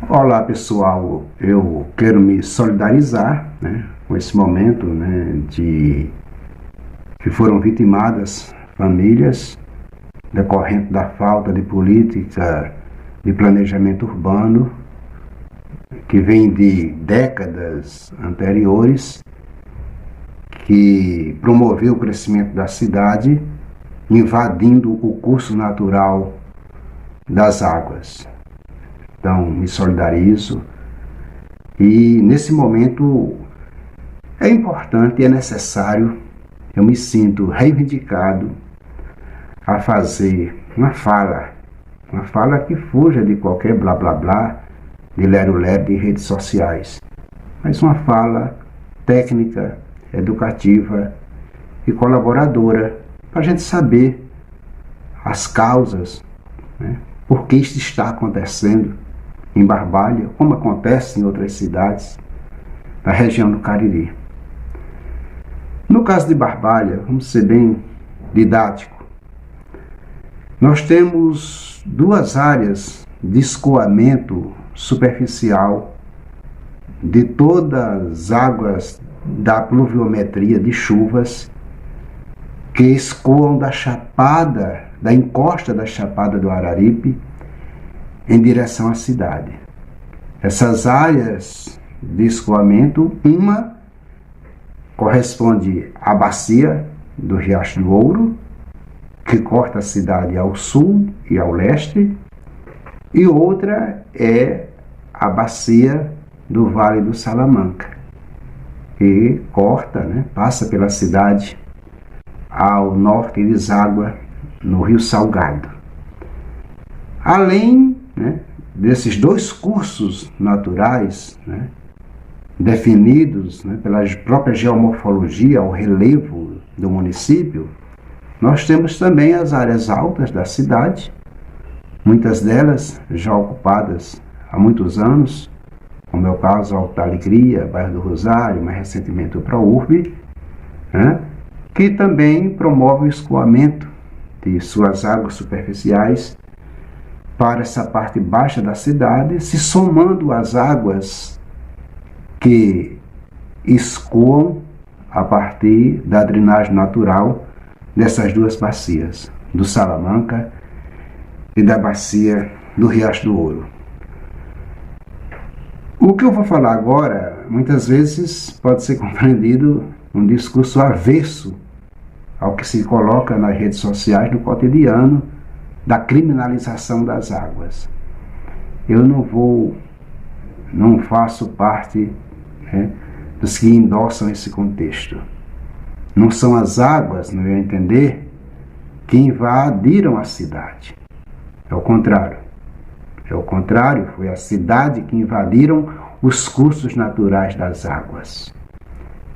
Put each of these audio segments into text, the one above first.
Olá pessoal, eu quero me solidarizar, com esse momento, de que foram vitimadas famílias decorrente da falta de política de planejamento urbano que vem de décadas anteriores, que promoveu o crescimento da cidade, invadindo o curso natural das águas. Então, me solidarizo e nesse momento é importante e é necessário, eu me sinto reivindicado a fazer uma fala que fuja de qualquer blá blá blá, de lero-lero de redes sociais, mas uma fala técnica, educativa e colaboradora para a gente saber as causas, por que isso está acontecendo em Barbalha, como acontece em outras cidades da região do Cariri. No caso de Barbalha, vamos ser bem didático, nós temos duas áreas de escoamento superficial de todas as águas da pluviometria de chuvas que escoam da chapada, da encosta da Chapada do Araripe, em direção à cidade. Essas áreas de escoamento, uma corresponde à bacia do Riacho do Ouro, que corta a cidade ao sul e ao leste, e outra é a bacia do Vale do Salamanca, que corta, passa pela cidade ao norte e deságua no Rio Salgado. Além desses dois cursos naturais, definidos pela própria geomorfologia, o relevo do município, nós temos também as áreas altas da cidade, muitas delas já ocupadas há muitos anos, como é o caso do Alto da Alegria, bairro do Rosário, mais recentemente o Prourb, que também promove o escoamento de suas águas superficiais para essa parte baixa da cidade, se somando às águas que escoam a partir da drenagem natural dessas duas bacias, do Salamanca e da bacia do Riacho do Ouro. O que eu vou falar agora, muitas vezes pode ser compreendido um discurso avesso ao que se coloca nas redes sociais no cotidiano, da criminalização das águas. Eu não faço parte dos que endossam esse contexto. Não são as águas, no meu entender, que invadiram a cidade. É o contrário. Foi a cidade que invadiram os cursos naturais das águas.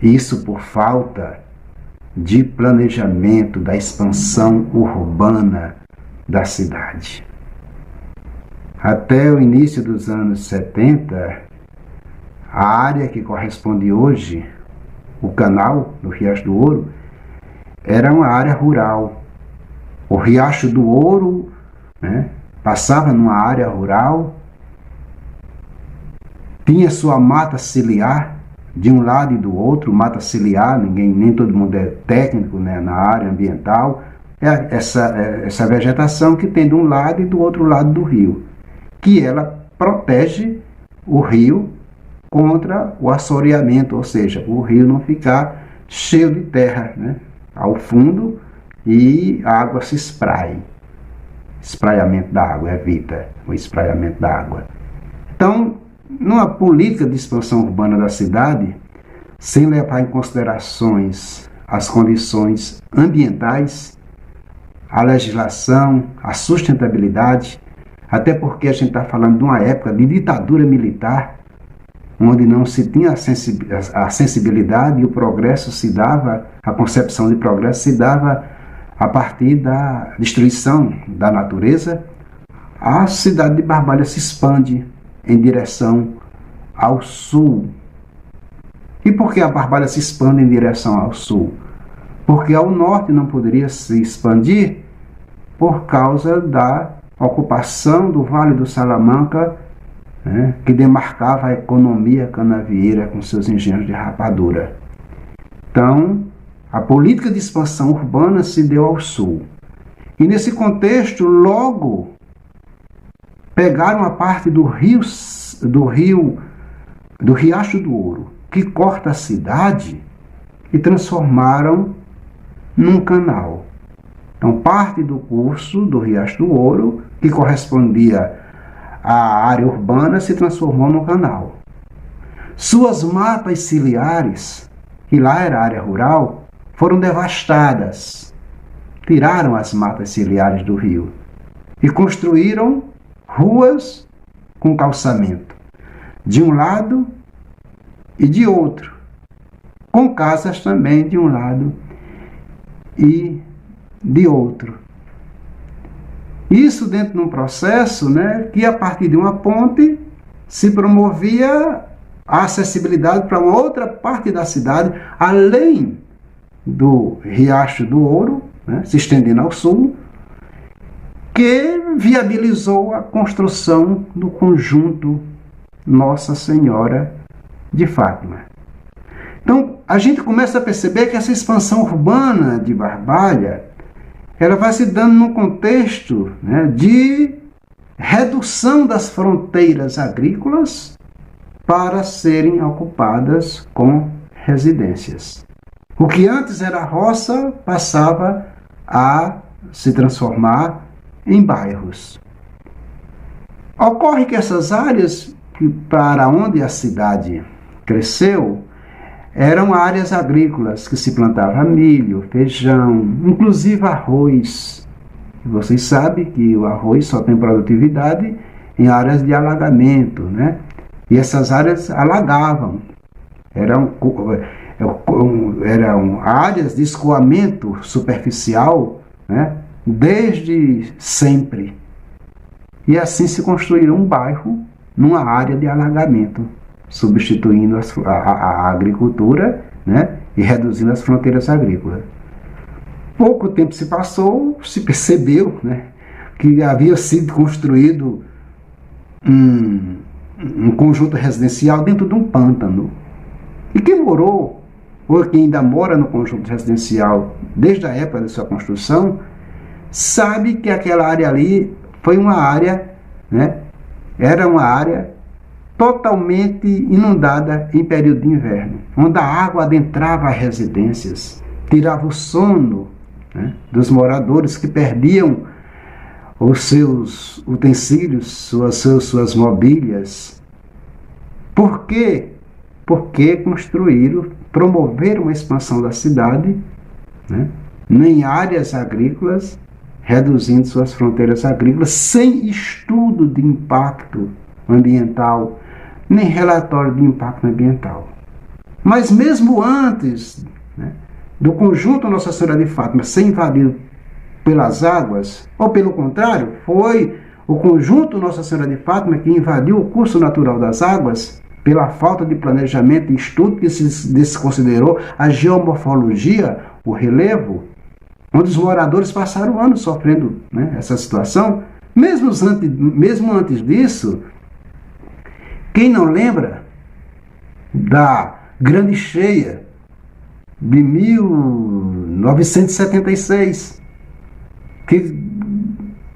Isso por falta de planejamento da expansão urbana da cidade. Até o início dos anos 70, a área que corresponde hoje, o canal do Riacho do Ouro, era uma área rural. O Riacho do Ouro passava numa área rural, tinha sua mata ciliar de um lado e do outro, mata ciliar, nem todo mundo é técnico na área ambiental, é essa vegetação que tem de um lado e do outro lado do rio, que ela protege o rio contra o assoreamento, ou seja, o rio não ficar cheio de terra ao fundo e a água se espraie. Espraiamento da água, evita o espraiamento da água. Então, numa política de expansão urbana da cidade, sem levar em considerações as condições ambientais, a legislação, a sustentabilidade, até porque a gente está falando de uma época de ditadura militar, onde não se tinha a sensibilidade e o progresso se dava, a concepção de progresso se dava a partir da destruição da natureza. A cidade de Barbalha se expande em direção ao sul. E por que a Barbalha se expande em direção ao sul? Porque ao norte não poderia se expandir por causa da ocupação do Vale do Salamanca né, que demarcava a economia canavieira com seus engenhos de rapadura. Então, a política de expansão urbana se deu ao sul. E nesse contexto, logo pegaram a parte do Riacho do Ouro, que corta a cidade, e transformaram num canal. Então, parte do curso do Riacho do Ouro, que correspondia à área urbana, se transformou num canal. Suas matas ciliares, que lá era área rural, foram devastadas. Tiraram as matas ciliares do rio e construíram ruas com calçamento, de um lado e de outro, com casas também de um lado e de outro. Isso dentro de um processo, né, que a partir de uma ponte se promovia a acessibilidade para uma outra parte da cidade, além do Riacho do Ouro, né, se estendendo ao sul, que viabilizou a construção do conjunto Nossa Senhora de Fátima. Então, a gente começa a perceber que essa expansão urbana de Barbalha, ela vai se dando num contexto, né, de redução das fronteiras agrícolas para serem ocupadas com residências. O que antes era roça passava a se transformar em bairros. Ocorre que essas áreas para onde a cidade cresceu eram áreas agrícolas que se plantava milho, feijão, inclusive arroz. Vocês sabem que o arroz só tem produtividade em áreas de alagamento, né? E essas áreas alagavam. Eram áreas de escoamento superficial, né, desde sempre. E assim se construiu um bairro numa área de alagamento, substituindo a agricultura, né, e reduzindo as fronteiras agrícolas. Pouco tempo se passou, se percebeu, né, que havia sido construído um conjunto residencial dentro de um pântano. E quem morou, ou quem ainda mora no conjunto residencial desde a época da sua construção, sabe que aquela área ali foi uma área, né, era uma área totalmente inundada em período de inverno, onde a água adentrava as residências, tirava o sono, né, dos moradores que perdiam os seus utensílios, suas mobílias. Por quê? Porque promoveram uma expansão da cidade, né, em áreas agrícolas, reduzindo suas fronteiras agrícolas, sem estudo de impacto ambiental, nem relatório de impacto ambiental. Mas mesmo antes, né, do conjunto Nossa Senhora de Fátima ser invadido pelas águas, ou pelo contrário, foi o conjunto Nossa Senhora de Fátima que invadiu o curso natural das águas, pela falta de planejamento e estudo que se desconsiderou a geomorfologia, o relevo, onde os moradores passaram anos sofrendo, né, essa situação. Mesmo antes disso, quem não lembra da grande cheia de 1976, que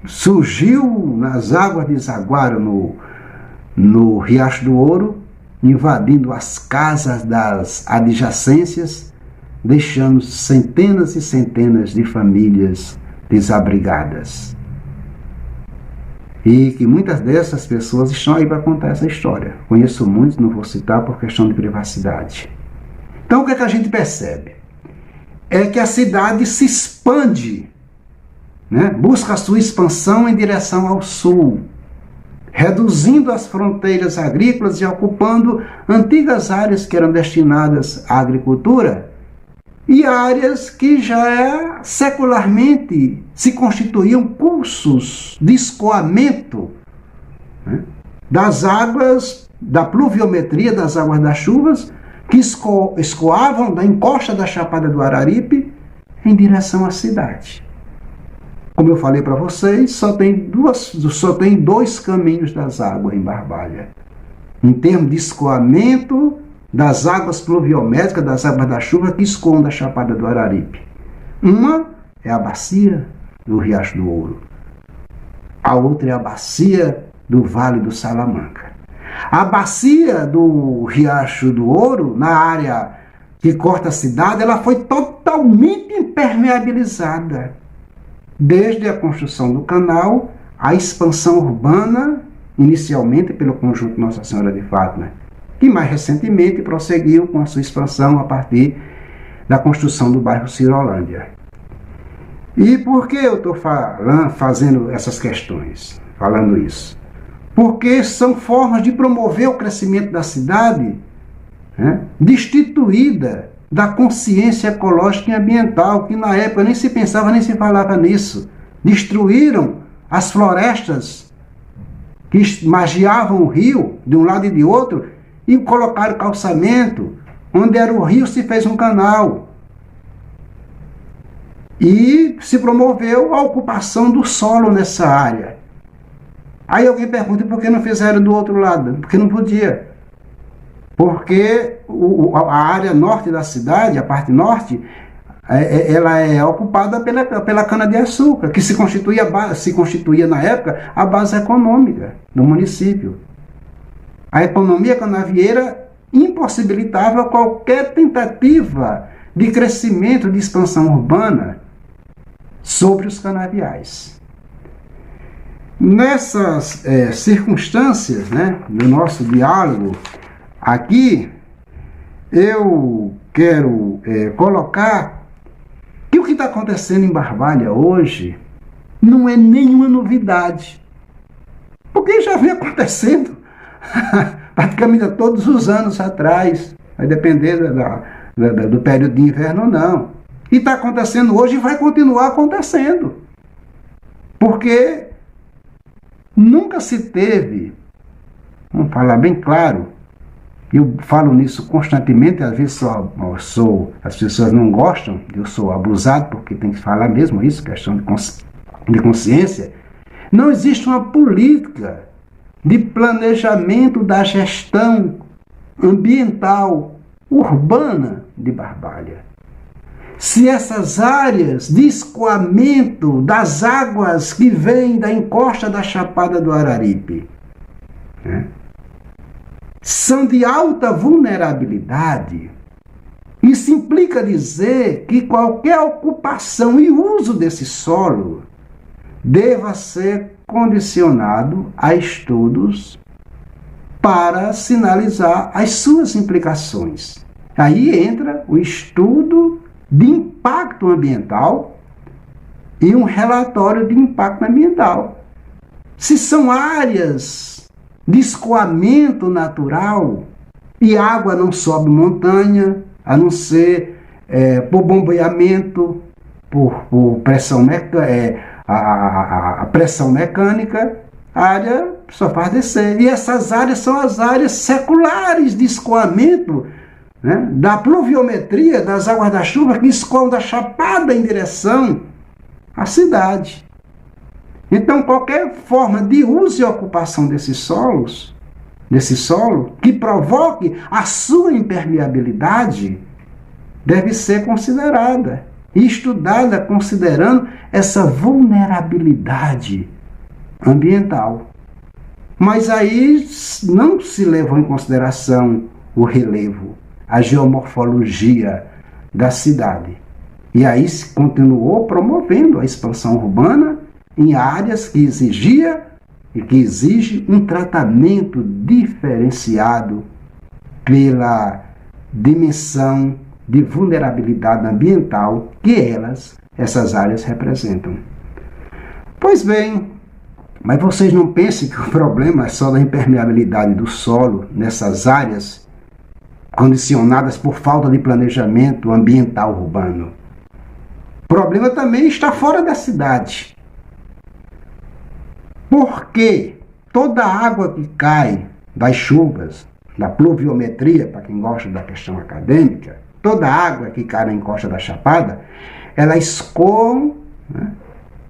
surgiu nas águas de Zaguara, no Riacho do Ouro, invadindo as casas das adjacências, deixando centenas e centenas de famílias desabrigadas. E que muitas dessas pessoas estão aí para contar essa história. Conheço muitos, não vou citar por questão de privacidade. Então o que é que a gente percebe? É que a cidade se expande, né? Busca a sua expansão em direção ao sul, reduzindo as fronteiras agrícolas e ocupando antigas áreas que eram destinadas à agricultura e áreas que já secularmente se constituíam cursos de escoamento, né, das águas, da pluviometria das águas das chuvas, que escoavam da encosta da Chapada do Araripe em direção à cidade. Como eu falei para vocês, só tem dois caminhos das águas em Barbalha. em termos de escoamento das águas pluviométricas, das águas da chuva que escoam da Chapada do Araripe. Uma é a bacia do Riacho do Ouro. A outra é a bacia do Vale do Salamanca. A bacia do Riacho do Ouro, na área que corta a cidade, ela foi totalmente impermeabilizada. Desde a construção do canal, a expansão urbana, inicialmente pelo conjunto Nossa Senhora de Fátima, que mais recentemente prosseguiu com a sua expansão a partir da construção do bairro Cirolândia. E por que eu estou fazendo essas questões, falando isso? Porque são formas de promover o crescimento da cidade, destituída da consciência ecológica e ambiental, que na época nem se pensava, nem se falava nisso. Destruíram as florestas que margeavam o rio de um lado e de outro e colocaram calçamento. Onde era o rio se fez um canal. E se promoveu a ocupação do solo nessa área. Aí alguém pergunta por que não fizeram do outro lado? Porque não podia. Porque a área norte da cidade, a parte norte, ela é ocupada pela cana-de-açúcar, que se constituía na época a base econômica do município. A economia canavieira impossibilitava qualquer tentativa de crescimento, de expansão urbana sobre os canaviais. Nessas circunstâncias, do nosso diálogo aqui, eu quero colocar que o que está acontecendo em Barbalha hoje não é nenhuma novidade, porque já vem acontecendo praticamente todos os anos atrás, vai depender do período de inverno ou não. E está acontecendo hoje e vai continuar acontecendo, porque nunca se teve, vamos falar bem claro, eu falo nisso constantemente, às vezes as pessoas não gostam, eu sou abusado porque tem que falar mesmo isso, questão de consciência. Não existe uma política de planejamento da gestão ambiental urbana de Barbalha. Se essas áreas de escoamento das águas que vêm da encosta da Chapada do Araripe são de alta vulnerabilidade, isso implica dizer que qualquer ocupação e uso desse solo deva ser condicionado a estudos para sinalizar as suas implicações. Aí entra o estudo de impacto ambiental e um relatório de impacto ambiental. Se são áreas de escoamento natural e água não sobe montanha, a não ser por bombeamento, por pressão a pressão mecânica, a área só faz descer. E essas áreas são as áreas seculares de escoamento, da pluviometria, das águas da chuva que escoam da Chapada em direção à cidade. Então, qualquer forma de uso e ocupação desse solo que provoque a sua impermeabilidade deve ser considerada e estudada considerando essa vulnerabilidade ambiental. Mas aí não se levou em consideração o relevo, a geomorfologia da cidade. E aí se continuou promovendo a expansão urbana em áreas que exigia e que exige um tratamento diferenciado pela dimensão de vulnerabilidade ambiental que essas áreas representam. Pois bem, mas vocês não pensem que o problema é só da impermeabilidade do solo nessas áreas condicionadas por falta de planejamento ambiental urbano. O problema também está fora da cidade. Porque toda a água que cai das chuvas, da pluviometria, para quem gosta da questão acadêmica, toda a água que cai na encosta da Chapada, ela escoa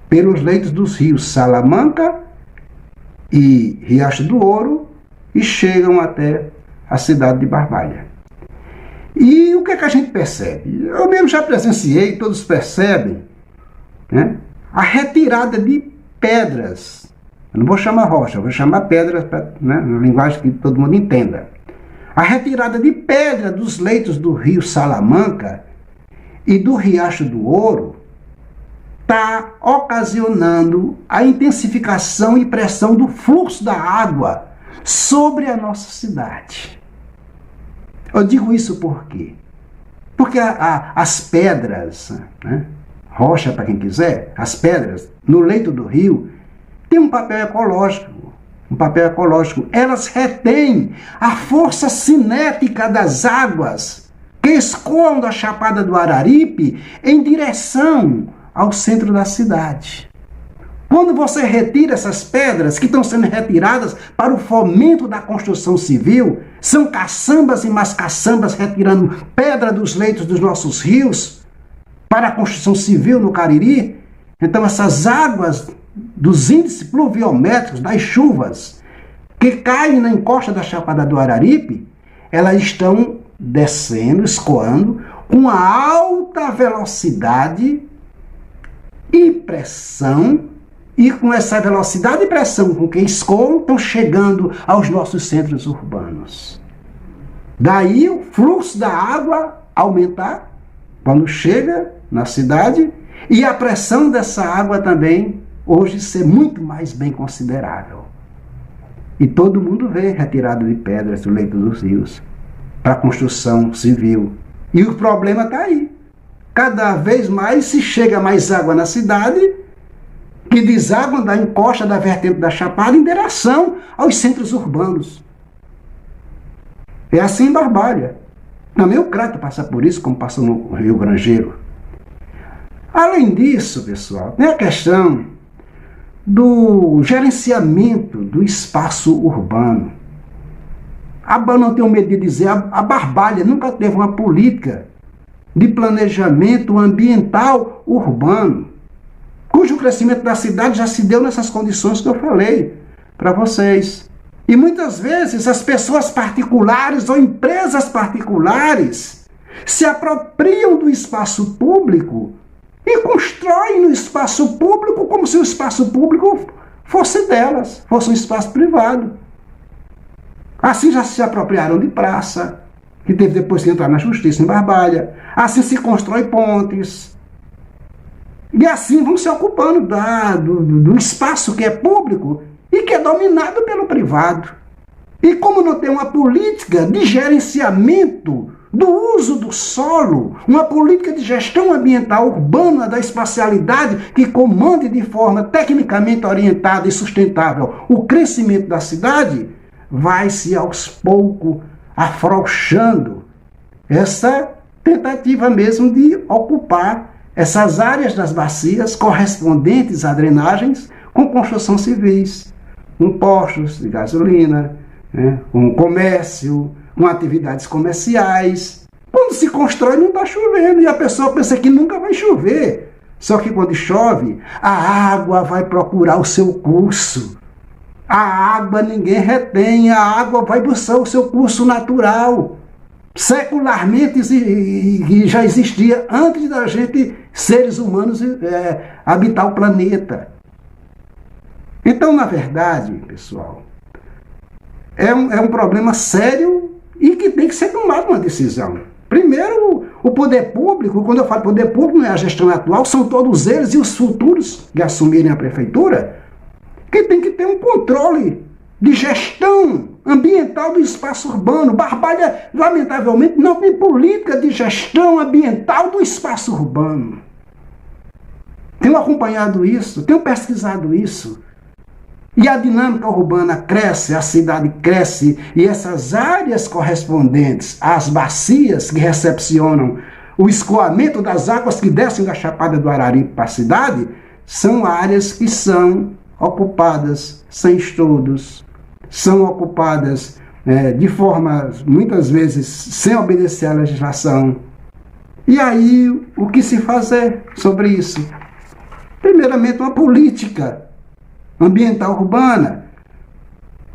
pelos leitos dos rios Salamanca e Riacho do Ouro e chegam até a cidade de Barbalha. E o que é que a gente percebe? Eu mesmo já presenciei, todos percebem, né? A retirada de pedras. Eu não vou chamar rocha, eu vou chamar pedras, né, na linguagem que todo mundo entenda. A retirada de pedra dos leitos do rio Salamanca e do Riacho do Ouro está ocasionando a intensificação e pressão do fluxo da água sobre a nossa cidade. Eu digo isso por quê? Porque as pedras, né, rocha para quem quiser, as pedras no leito do rio têm um papel ecológico. Elas retêm a força cinética das águas que escoam da Chapada do Araripe em direção ao centro da cidade. Quando você retira essas pedras que estão sendo retiradas para o fomento da construção civil, são caçambas e mais caçambas retirando pedra dos leitos dos nossos rios para a construção civil no Cariri. Então essas águas dos índices pluviométricos, das chuvas, que caem na encosta da Chapada do Araripe, elas estão descendo, escoando, com alta velocidade e pressão, e com essa velocidade e pressão com que escoam, estão chegando aos nossos centros urbanos. Daí o fluxo da água aumentar quando chega na cidade, e a pressão dessa água também hoje ser muito mais bem considerável. E todo mundo vê retirada de pedras do leito dos rios para construção civil. E o problema está aí. Cada vez mais se chega mais água na cidade, que deságua da encosta da vertente da Chapada em direção aos centros urbanos. É assim em Barbalha. Também o Crato passa por isso, como passou no Rio Grangeiro. Além disso, pessoal, tem a questão do gerenciamento do espaço urbano. Eu não tenho medo de dizer, a Barbalha nunca teve uma política de planejamento ambiental urbano, cujo crescimento da cidade já se deu nessas condições que eu falei para vocês. E muitas vezes as pessoas particulares ou empresas particulares se apropriam do espaço público e constroem no espaço público como se o espaço público fosse delas, fosse um espaço privado. Assim já se apropriaram de praça, que teve depois que entrar na justiça em Barbalha. Assim se constrói pontes. E assim vão se ocupando do espaço que é público e que é dominado pelo privado. E como não tem uma política de gerenciamento do uso do solo, uma política de gestão ambiental urbana da espacialidade que comande de forma tecnicamente orientada e sustentável o crescimento da cidade, vai-se aos poucos afrouxando essa tentativa mesmo de ocupar essas áreas das bacias correspondentes a drenagens com construção civis, com postos de gasolina, né, com comércio, com atividades comerciais. Quando se constrói não está chovendo e a pessoa pensa que nunca vai chover. Só que quando chove, a água vai procurar o seu curso. A água ninguém retém, a água vai buscar o seu curso natural. Secularmente e já existia antes da gente, seres humanos, habitar o planeta. Então, na verdade, pessoal, é um problema sério e que tem que ser tomada uma decisão. Primeiro, o poder público, quando eu falo poder público, não é a gestão atual, são todos eles e os futuros que assumirem a prefeitura, que tem que ter um controle de gestão ambiental do espaço urbano. Barbalha, lamentavelmente, não tem política de gestão ambiental do espaço urbano. Tenho acompanhado isso, tenho pesquisado isso. E a dinâmica urbana cresce, a cidade cresce, e essas áreas correspondentes às bacias que recepcionam o escoamento das águas que descem da Chapada do Araripe para a cidade, são áreas que são ocupadas sem estudos, são ocupadas de forma, muitas vezes, sem obedecer à legislação. E aí, o que se fazer sobre isso? Primeiramente, uma política ambiental urbana.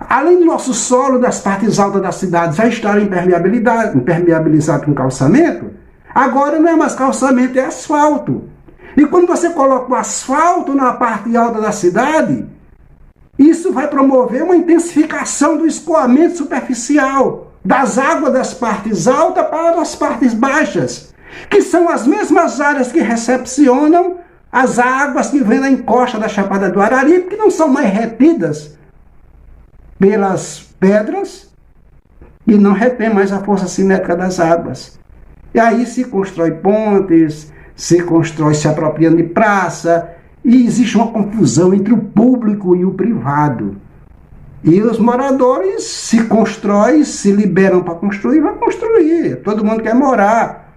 Além do nosso solo das partes altas da cidade já estar impermeabilizado com calçamento, agora não é mais calçamento, é asfalto. E quando você coloca o asfalto na parte alta da cidade, isso vai promover uma intensificação do escoamento superficial das águas das partes altas para as partes baixas, que são as mesmas áreas que recepcionam as águas que vêm da encosta da Chapada do Araripe, que não são mais retidas pelas pedras e não retém mais a força cinética das águas. E aí se constrói pontes, se apropriando de praça, e existe uma confusão entre o público e o privado. E os moradores se constroem, se liberam para construir, vai construir. Todo mundo quer morar.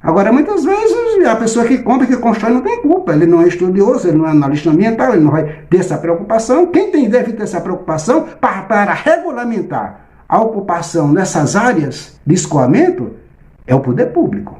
Agora, muitas vezes, a pessoa que compra, que constrói, não tem culpa. Ele não é estudioso, ele não é analista ambiental, ele não vai ter essa preocupação. Quem deve ter essa preocupação para regulamentar a ocupação dessas áreas de escoamento é o poder público.